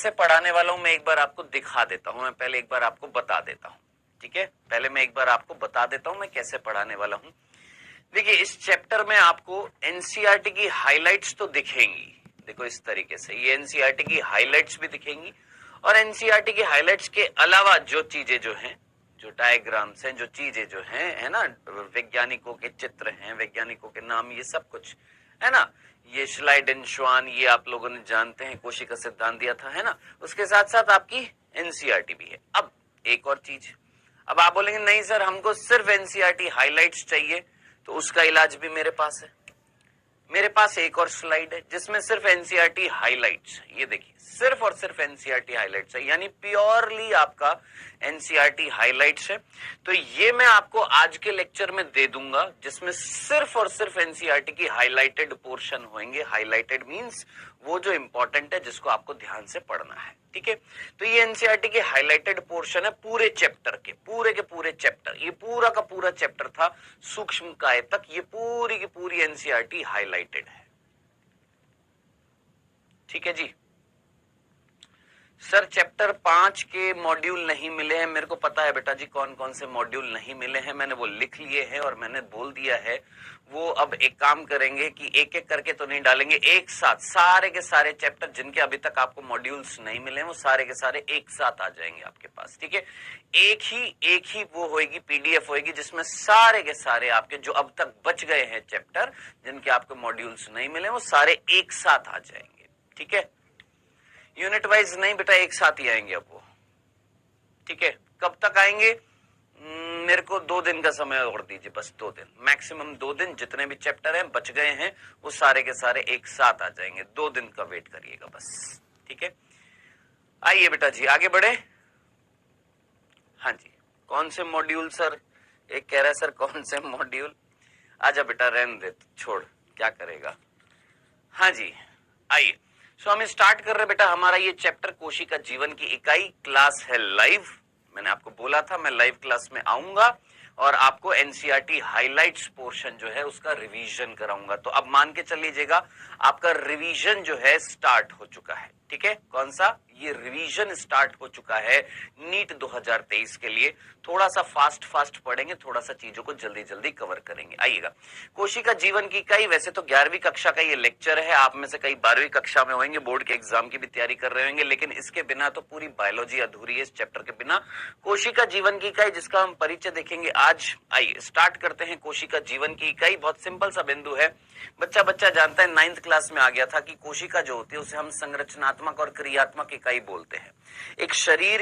कैसे पढ़ाने वाला हूं मैं एक बार आपको दिखा देता हूं। मैं पहले एक बार आपको बता देता हूं, ठीक है। पहले मैं एक बार आपको बता देता हूं मैं कैसे पढ़ाने वाला हूं। देखिए, इस चैप्टर में आपको एनसीईआरटी की हाइलाइट्स तो दिखेंगी। देखो इस तरीके से ये एनसीईआरटी की हाइलाइट्स भी दिखेंगी, और एनसीईआरटी की हाइलाइट्स के अलावा जो चीजें जो हैं, जो डायग्राम्स हैं, जो चीजें जो हैं, है ना, वैज्ञानिकों के चित्र हैं, वैज्ञानिकों के नाम, ये सब कुछ है ना। ये श्लाइडेन श्वान, ये आप लोगों ने जानते हैं, कोशिका सिद्धांत दिया था, है ना। उसके साथ साथ आपकी एनसीईआरटी भी है। अब एक और चीज, अब आप बोलेंगे नहीं सर हमको सिर्फ एनसीईआरटी हाइलाइट्स चाहिए, तो उसका इलाज भी मेरे पास है। मेरे पास एक और स्लाइड है जिसमें सिर्फ एनसीईआरटी हाइलाइट्स है। ये देखिए, सिर्फ और सिर्फ एनसीईआरटी हाइलाइट्स है, यानी प्योरली आपका एनसीईआरटी हाइलाइट्स है। तो ये मैं आपको आज के लेक्चर में दे दूंगा, जिसमें सिर्फ और सिर्फ एनसीईआरटी की हाइलाइटेड पोर्शन होंगे। हाइलाइटेड मींस वो जो इंपॉर्टेंट है, जिसको आपको ध्यान से पढ़ना है, ठीक है। तो ये एनसीईआरटी के हाइलाइटेड पोर्शन है पूरे चैप्टर के पूरे चैप्टर। ये पूरा का पूरा चैप्टर था सूक्ष्मकाय तक, ये पूरी की पूरी एनसीईआरटी हाइलाइटेड है, ठीक है जी। सर चैप्टर 5 के मॉड्यूल नहीं मिले हैं। मेरे को पता है बेटा जी कौन कौन से मॉड्यूल नहीं मिले हैं, मैंने वो लिख लिए हैं और मैंने बोल दिया है। वो अब एक काम करेंगे कि एक एक करके तो नहीं डालेंगे, एक साथ सारे के सारे चैप्टर जिनके अभी तक आपको मॉड्यूल्स नहीं मिले हैं, वो सारे के सारे एक साथ आ जाएंगे आपके पास, ठीक है। एक ही वो होगी, पीडीएफ होगी, जिसमें सारे के सारे आपके जो अब तक बच गए हैं चैप्टर, जिनके आपको मॉड्यूल्स नहीं मिले, वो सारे एक साथ आ जाएंगे, ठीक है। यूनिट वाइज नहीं बेटा, एक साथ ही आएंगे अब वो, ठीक है। कब तक आएंगे? मेरे को 2 दिन का समय और दीजिए, बस 2 दिन, मैक्सिमम 2 दिन। जितने भी चैप्टर हैं बच गए हैं वो सारे के सारे एक साथ आ जाएंगे। 2 दिन का वेट करिएगा बस, ठीक है। आइए बेटा जी आगे बढ़े। हाँ जी, कौन से मॉड्यूल सर? एक कह रहा है सर कौन से मॉड्यूल? आजा बेटा, रहने दे, छोड़, क्या करेगा। हाँ जी आइए, सो हम स्टार्ट कर रहे बेटा हमारा ये चैप्टर कोशिका जीवन की इकाई। क्लास है लाइव, मैंने आपको बोला था मैं लाइव क्लास में आऊंगा और आपको एनसीईआरटी हाइलाइट्स पोर्शन जो है उसका रिवीजन कराऊंगा। तो अब मान के चल लीजिएगा आपका रिवीजन जो है स्टार्ट हो चुका है, ठीक है। कौन सा? ये रिवीजन स्टार्ट हो चुका है नीट 2023 के लिए। थोड़ा सा फास्ट पढ़ेंगे, थोड़ा सा चीजों को जल्दी जल्दी कवर करेंगे। आइएगा, कोशिका जीवन की इकाई। वैसे तो 11वीं कक्षा का ये लेक्चर है, आप में से कई 12वीं कक्षा में होंगे, बोर्ड के एग्जाम की भी तैयारी कर रहे होंगे, लेकिन इसके बिना तो पूरी बायोलॉजी अधूरी है, इस चैप्टर के बिना। कोशिका जीवन की इकाई जिसका हम परिचय देखेंगे आज। आइए स्टार्ट करते हैं कोशिका जीवन की इकाई। बहुत सिंपल सा बिंदु है, बच्चा जानता है, 9th क्लास में आ गया था कि कोशिका जो होती है उसे हम संरचनात्मक और क्रियात्मक इकाई बोलते हैं। एक शरीर